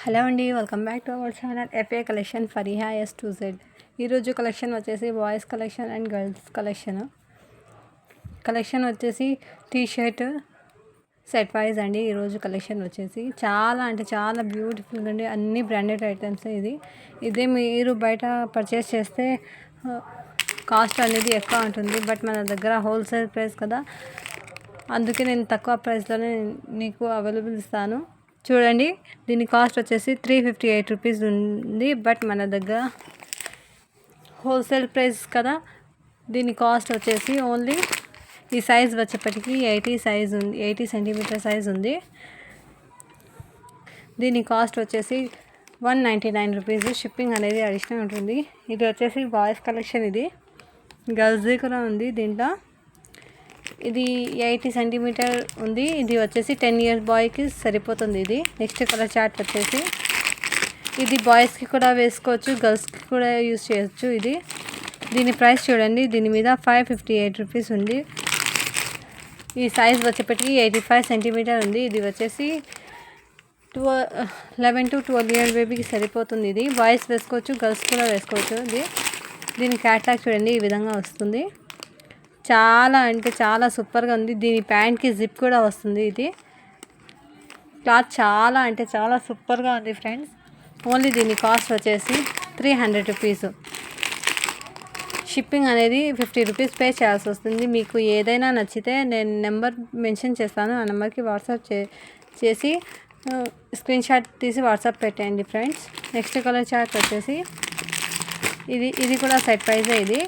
Hello అండి, welcome back to our channel FA collection Fariha S2Z. ఈరోజు collection వచ్చేసి boys collection and girls collection వచ్చేసి T shirt set wise అండి. ఈరోజు collection వచ్చేసి చాలా అంటే చాలా బ్యూటిఫుల్గా అండి. అన్ని బ్రాండెడ్ ఐటమ్స్. ఇదే మీరు బయట పర్చేస్ చేస్తే కాస్ట్ అనేది ఎక్కువ ఉంటుంది, బట్ మన దగ్గర హోల్సేల్ ప్రైస్ కదా, అందుకే నేను తక్కువ ప్రైస్లోనే నీకు అవైలబుల్ ఇస్తాను. చూడండి, దీని కాస్ట్ వచ్చేసి 358 రూపీస్ ఉంది, బట్ మన దగ్గర హోల్సేల్ ప్రైస్ కదా, దీని కాస్ట్ వచ్చేసి ఓన్లీ ఈ సైజ్ వచ్చేప్పటికి 80 సెంటీమీటర్ సైజ్ ఉంది. దీని కాస్ట్ వచ్చేసి 199 రూపీస్. షిప్పింగ్ అనేది అడిషనల్ ఉంటుంది. ఇది వచ్చేసి బాయ్స్ కలెక్షన్, ఇది గర్ల్స్ది కూడా ఉంది. దీంట్లో ఇది 80 సెంటీమీటర్ ఉంది. ఇది వచ్చేసి 10 ఇయర్స్ బాయ్కి సరిపోతుంది. ఇది నెక్స్ట్ కలర్ చార్ట్ వచ్చేసి ఇది బాయ్స్కి కూడా వేసుకోవచ్చు, గర్ల్స్కి కూడా యూజ్ చేయొచ్చు. దీని ప్రైస్ చూడండి, దీని మీద 558 రూపీస్ ఉంది. ఈ సైజ్ వచ్చేప్పటికి 85 సెంటీమీటర్ ఉంది. ఇది వచ్చేసి 11 to 12 ఇయర్ బేబీకి సరిపోతుంది. ఇది బాయ్స్ వేసుకోవచ్చు, గర్ల్స్ కూడా వేసుకోవచ్చు. దీని క్యాట్లాగ్ చూడండి, ఈ విధంగా వస్తుంది. చాలా అంటే చాలా సూపర్గా ఉంది. దీని ప్యాంట్కి జిప్ కూడా వస్తుంది. ఇది క్లాత్ చాలా అంటే చాలా సూపర్గా ఉంది ఫ్రెండ్స్. ఓన్లీ దీని కాస్ట్ వచ్చేసి 300 రూపీస్. షిప్పింగ్ అనేది 50 రూపీస్ పే చేయాల్సి వస్తుంది. మీకు ఏదైనా నచ్చితే నేను నెంబర్ మెన్షన్ చేస్తాను, ఆ నెంబర్కి వాట్సాప్ చేసి స్క్రీన్ షాట్ తీసి వాట్సాప్ పెట్టండి ఫ్రెండ్స్. నెక్స్ట్ కలర్ చార్ట్ వచ్చేసి ఇది కూడా సెట్ ప్రైజే. ఇది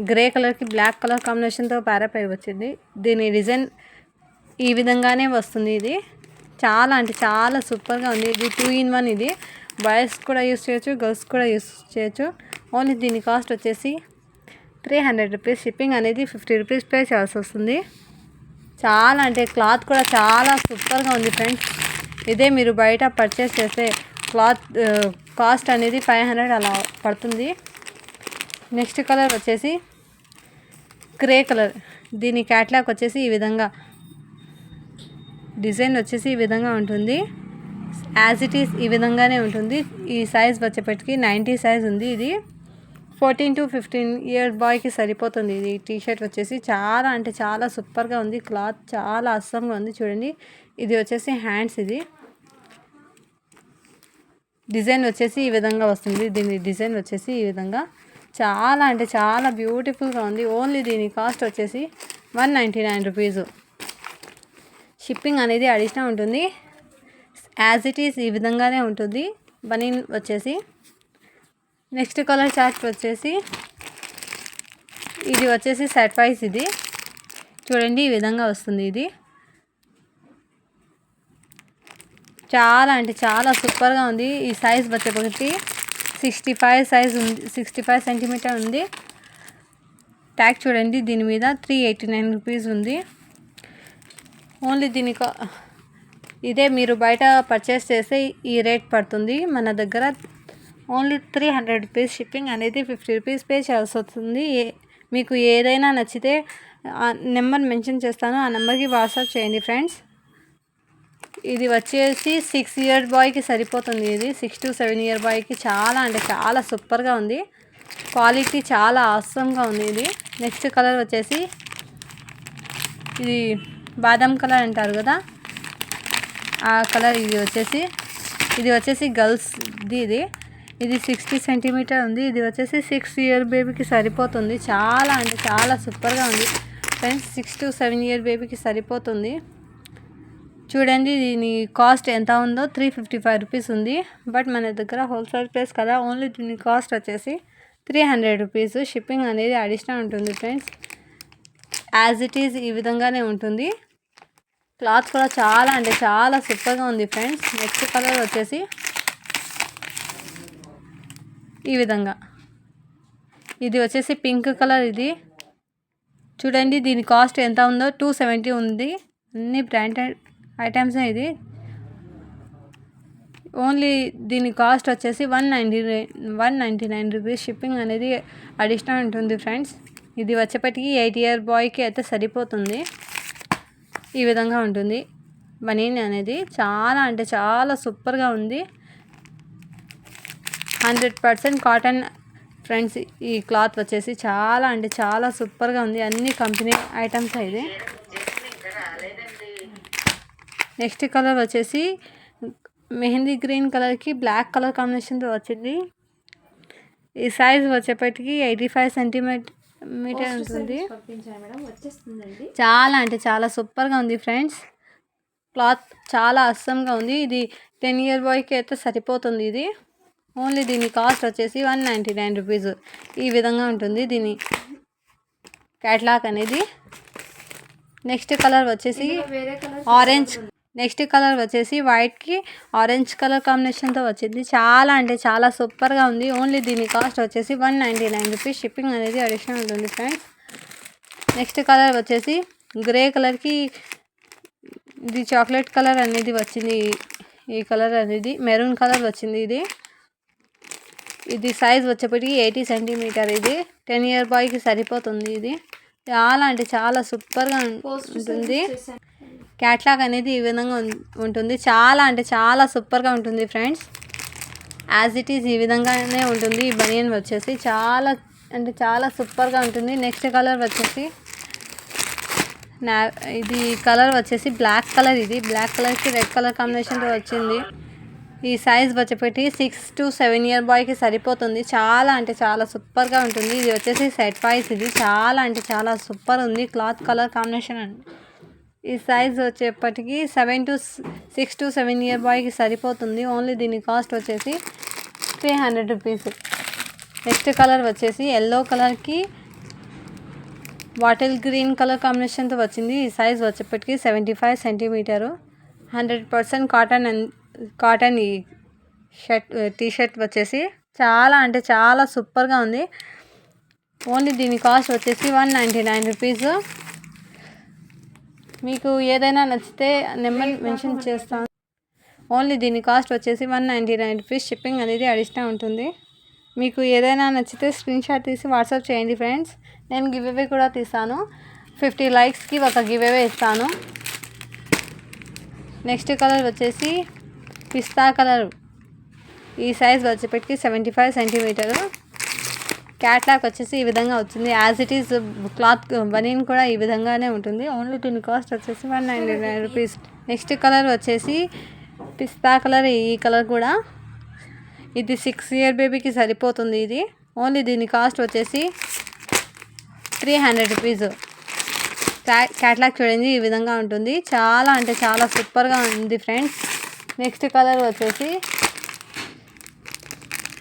గ్రే కలర్కి బ్లాక్ కలర్ కాంబినేషన్తో ప్యారప్ అయి వచ్చింది. దీని డిజైన్ ఈ విధంగానే వస్తుంది. ఇది చాలా అంటే చాలా సూపర్గా ఉంది. ఇది 2 in 1. ఇది బాయ్స్ కూడా యూస్ చేయొచ్చు, గర్ల్స్ కూడా యూస్ చేయొచ్చు. ఓన్లీ దీని కాస్ట్ వచ్చేసి 300 రూపీస్. షిప్పింగ్ అనేది 50 రూపీస్ పే చేయాల్సి వస్తుంది. చాలా అంటే క్లాత్ కూడా చాలా సూపర్గా ఉంది ఫ్రెండ్స్. ఇదే మీరు బయట పర్చేస్ చేస్తే కాస్ట్ అనేది 500 అలా పడుతుంది. నెక్స్ట్ కలర్ వచ్చేసి గ్రే కలర్. దీని క్యాట్లాగ్ వచ్చేసి ఈ విధంగా డిజైన్ వచ్చేసి ఈ విధంగా ఉంటుంది. యాజ్ ఇట్ ఈస్ ఈ విధంగానే ఉంటుంది. ఈ సైజ్ వచ్చేప్పటికి 90 సైజ్ ఉంది. ఇది 14 to 15 ఇయర్ బాయ్కి సరిపోతుంది. ఇది టీ షర్ట్ వచ్చేసి చాలా అంటే చాలా సూపర్గా ఉంది. క్లాత్ చాలా అస్సంగా ఉంది. చూడండి, ఇది వచ్చేసి హ్యాండ్స్. ఇది డిజైన్ వచ్చేసి ఈ విధంగా వస్తుంది. దీని డిజైన్ వచ్చేసి ఈ విధంగా చాలా అంటే చాలా బ్యూటిఫుల్గా ఉంది. ఓన్లీ దీని కాస్ట్ వచ్చేసి 199 రూపీస్. షిప్పింగ్ అనేది అడిషనల్ ఉంటుంది. యాజ్ ఇట్ ఈస్ ఈ విధంగానే ఉంటుంది. బనీన్ వచ్చేసి నెక్స్ట్ కలర్ చార్ట్ వచ్చేసి ఇది వచ్చేసి సెట్ వైజ్. ఇది చూడండి, ఈ విధంగా వస్తుంది. ఇది చాలా అంటే చాలా సూపర్గా ఉంది. ఈ సైజ్ వచ్చేప్పటికి 65 సైజ్ ఉంది, 65 సెంటీమీటర్ ఉంది. ట్యాగ్ చూడండి, దీని మీద 389 రూపీస్ ఉంది. ఓన్లీ ఇదే మీరు బయట పర్చేస్ చేస్తే ఈ రేట్ పడుతుంది. మన దగ్గర ఓన్లీ 300 రూపీస్. షిప్పింగ్ అనేది 50 రూపీస్ పే చేయాల్సి వస్తుంది. మీకు ఏదైనా నచ్చితే నెంబర్ మెన్షన్ చేస్తాను, ఆ నెంబర్కి వాట్సాప్ చేయండి ఫ్రెండ్స్. ఇది వచ్చేసి 6 ఇయర్ బాయ్కి సరిపోతుంది. ఇది 6 to 7 ఇయర్ బాయ్కి చాలా అంటే చాలా సూపర్గా ఉంది. క్వాలిటీ చాలా ఆసంగా ఉంది. ఇది నెక్స్ట్ కలర్ వచ్చేసి ఇది బాదం కలర్ అంటారు కదా, ఆ కలర్. ఇది వచ్చేసి గర్ల్స్ది. ఇది 60 సెంటీమీటర్ ఉంది. ఇది వచ్చేసి 6 ఇయర్ బేబీకి సరిపోతుంది. చాలా అంటే చాలా సూపర్గా ఉంది ఫ్రెండ్స్. 6 to 7 ఇయర్ బేబీకి సరిపోతుంది. చూడండి, దీని కాస్ట్ ఎంత ఉందో 355 రూపీస్ ఉంది, బట్ మన దగ్గర హోల్సేల్ ప్రైస్ కదా, ఓన్లీ దీని కాస్ట్ వచ్చేసి 300 రూపీస్. షిప్పింగ్ అనేది అడిషనల్ ఉంటుంది ఫ్రెండ్స్. యాజ్ ఇట్ ఈజ్ ఈ విధంగానే ఉంటుంది. క్లాత్ కూడా చాలా అంటే చాలా సూపర్గా ఉంది ఫ్రెండ్స్. నెక్స్ట్ కలర్ వచ్చేసి ఈ విధంగా. ఇది వచ్చేసి పింక్ కలర్. ఇది చూడండి, దీని కాస్ట్ ఎంత ఉందో 270 ఉంది. అన్ని బ్రాండెడ్ ఐటమ్స్. ఇది ఓన్లీ దీని కాస్ట్ వచ్చేసి 199 రూపీస్. షిప్పింగ్ అనేది అడిషనల్ ఉంటుంది ఫ్రెండ్స్. ఇది వచ్చేప్పటికి 8 ఇయర్ బాయ్కి అయితే సరిపోతుంది. ఈ విధంగా ఉంటుంది. బనీన్ అనేది చాలా అంటే చాలా సూపర్గా ఉంది. 100% కాటన్ ఫ్రెండ్స్. ఈ క్లాత్ వచ్చేసి చాలా అంటే చాలా సూపర్గా ఉంది. అన్ని కంపెనీ ఐటమ్స్ ఇది. నెక్స్ట్ కలర్ వచ్చేసి మెహందీ గ్రీన్ కలర్కి బ్లాక్ కలర్ కాంబినేషన్తో వచ్చింది. ఈ సైజ్ వచ్చేప్పటికి 85 సెంటీమీటర్ ఉంటుంది. చాలా అంటే చాలా సూపర్గా ఉంది ఫ్రెండ్స్. క్లాత్ చాలా అస్సంగా ఉంది. ఇది 10 ఇయర్ బాయ్కి అయితే సరిపోతుంది. ఇది ఓన్లీ దీని కాస్ట్ వచ్చేసి 199 రూపీస్. ఈ విధంగా ఉంటుంది దీని క్యాట్లాగ్ అనేది. నెక్స్ట్ కలర్ వచ్చేసి ఆరెంజ్. నెక్స్ట్ కలర్ వచ్చేసి వైట్కి ఆరెంజ్ కలర్ కాంబినేషన్తో వచ్చింది. చాలా అంటే చాలా సూపర్గా ఉంది. ఓన్లీ దీని కాస్ట్ వచ్చేసి 199 రూపీస్. షిప్పింగ్ అనేది అడిషనల్ ఉంటుంది ఫ్రెండ్స్. నెక్స్ట్ కలర్ వచ్చేసి గ్రే కలర్కి ఇది చాక్లెట్ కలర్ అనేది వచ్చింది. ఈ కలర్ అనేది మెరూన్ కలర్ వచ్చింది. ఇది సైజ్ వచ్చేప్పటికి 80 సెంటీమీటర్. ఇది 10 ఇయర్ బాయ్కి సరిపోతుంది. ఇది చాలా అంటే చాలా సూపర్గా ఉంటుంది. క్యాట్లాగ్ అనేది ఈ విధంగా ఉంటుంది. చాలా అంటే చాలా సూపర్గా ఉంటుంది ఫ్రెండ్స్. యాజ్ ఇట్ ఈజ్ ఈ విధంగానే ఉంటుంది. ఈ బనియన్ వచ్చేసి చాలా అంటే చాలా సూపర్గా ఉంటుంది. నెక్స్ట్ కలర్ వచ్చేసి ఇది కలర్ వచ్చేసి బ్లాక్ కలర్. ఇది బ్లాక్ కలర్కి రెడ్ కలర్ కాంబినేషన్తో వచ్చింది. ఈ సైజ్ వచ్చేప్పటికి 6 to 7 ఇయర్ బాయ్కి సరిపోతుంది. చాలా అంటే చాలా సూపర్గా ఉంటుంది. ఇది వచ్చేసి సెట్ వైస్. ఇది చాలా అంటే చాలా సూపర్ ఉంది. క్లాత్ కలర్ కాంబినేషన్ అండి. ఈ సైజ్ వచ్చేప్పటికి 6 to 7 ఇయర్ బాయ్కి సరిపోతుంది. ఓన్లీ దీని కాస్ట్ వచ్చేసి 300 రూపీస్. నెక్స్ట్ కలర్ వచ్చేసి ఎల్లో కలర్కి బాటిల్ గ్రీన్ కలర్ కాంబినేషన్తో వచ్చింది. ఈ సైజ్ వచ్చేప్పటికి 75 సెంటీమీటరు. 100% కాటన్ ఈ టీషర్ట్ వచ్చేసి చాలా అంటే చాలా సూపర్గా ఉంది. ఓన్లీ దీని కాస్ట్ వచ్చేసి 199 రూపీస్. మీకు ఏదైనా నచ్చితే నెంబర్ మెన్షన్ చేస్తాను. ఓన్లీ దీని కాస్ట్ వచ్చేసి 199 రూపీస్. షిప్పింగ్ అనేది అడిషనల్ ఉంటుంది. మీకు ఏదైనా నచ్చితే స్క్రీన్ షాట్ తీసి వాట్సాప్ చేయండి ఫ్రెండ్స్. నేను గివ్ అవే కూడా తీస్తాను. 50 లైక్స్కి ఒక గివ్ అవే ఇస్తాను. నెక్స్ట్ కలర్ వచ్చేసి పిస్తా కలర్. ఈ సైజ్ వచ్చేప్పటికి 75 సెంటీమీటరు. క్యాట్లాగ్ వచ్చేసి ఈ విధంగా వచ్చింది. యాజ్ ఇట్ ఈజ్ క్లాత్ బనీన్ కూడా ఈ విధంగానే ఉంటుంది. ఓన్లీ దీని కాస్ట్ వచ్చేసి 199 రూపీస్. నెక్స్ట్ కలర్ వచ్చేసి పిస్తా కలర్. ఈ కలర్ కూడా ఇది 6 ఇయర్ బేబీకి సరిపోతుంది. ఇది ఓన్లీ దీని కాస్ట్ వచ్చేసి 300 రూపీస్. క్యాట్లాగ్ చూడండి ఈ విధంగా ఉంటుంది. చాలా అంటే చాలా సూపర్గా ఉంది ఫ్రెండ్స్. నెక్స్ట్ కలర్ వచ్చేసి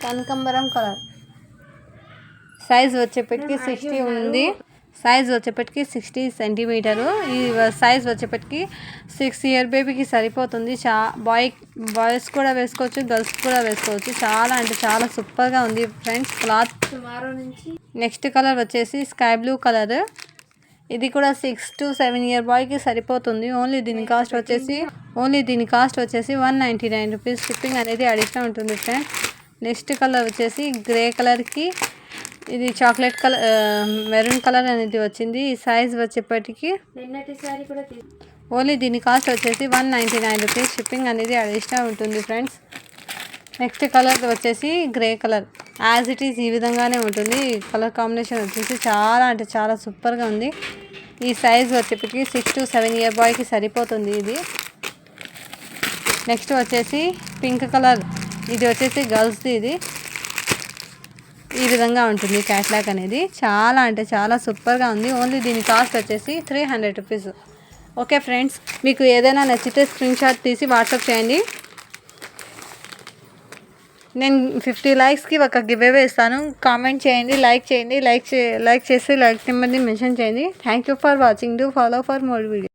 కనకాంబరం కలర్. సైజ్ వచ్చేప్పటికి 60 ఉంది. సైజ్ వచ్చేప్పటికి 60 సెంటీమీటరు. ఈ సైజ్ వచ్చేప్పటికి 6 ఇయర్ బేబీకి సరిపోతుంది. బాయ్స్ కూడా వేసుకోవచ్చు, గర్ల్స్ కూడా వేసుకోవచ్చు. చాలా అంటే చాలా సూపర్గా ఉంది ఫ్రెండ్స్ క్లాత్. నెక్స్ట్ కలర్ వచ్చేసి స్కై బ్లూ కలర్. ఇది కూడా 6 to 7 ఇయర్ బాయ్కి సరిపోతుంది. ఓన్లీ దీని కాస్ట్ వచ్చేసి 199 రూపీస్. షిప్పింగ్ అనేది అడిషనల్ ఉంటుంది ఫ్రెండ్స్. నెక్స్ట్ కలర్ వచ్చేసి గ్రే కలర్కి ఇది చాక్లెట్ కలర్ మెరూన్ కలర్ అనేది వచ్చింది. ఈ సైజ్ వచ్చేప్పటికి ఓన్లీ దీని కాస్ట్ వచ్చేసి 199 రూపీస్. షిప్పింగ్ అనేది అడిషనల్ ఉంటుంది ఫ్రెండ్స్. నెక్స్ట్ కలర్ వచ్చేసి grey colour. As it is ఈ విధంగానే ఉంటుంది. కలర్ కాంబినేషన్ వచ్చేసి చాలా అంటే చాలా సూపర్గా ఉంది. ఈ సైజ్ వచ్చేప్పటికి 6 to 7 ఇయర్ బాయ్కి సరిపోతుంది. ఇది నెక్స్ట్ వచ్చేసి పింక్ కలర్. ఇది వచ్చేసి గర్ల్స్ది. ఇది ఈ విధంగా ఉంటుంది క్యాట్లాగ్ అనేది. చాలా అంటే చాలా సూపర్గా ఉంది. ఓన్లీ దీని కాస్ట్ వచ్చేసి 300 రూపీస్. ఓకే ఫ్రెండ్స్, మీకు ఏదైనా నచ్చితే స్క్రీన్ షాట్ తీసి వాట్సాప్ చేయండి. నేను 50 లైక్స్కి ఒక గివ్ అవే ఇస్తాను. కామెంట్ చేయండి, లైక్ చేయండి. లైక్ చేసి లైక్ నెంబర్ని మెన్షన్ చేయండి. Thank you for watching. Do follow for more video.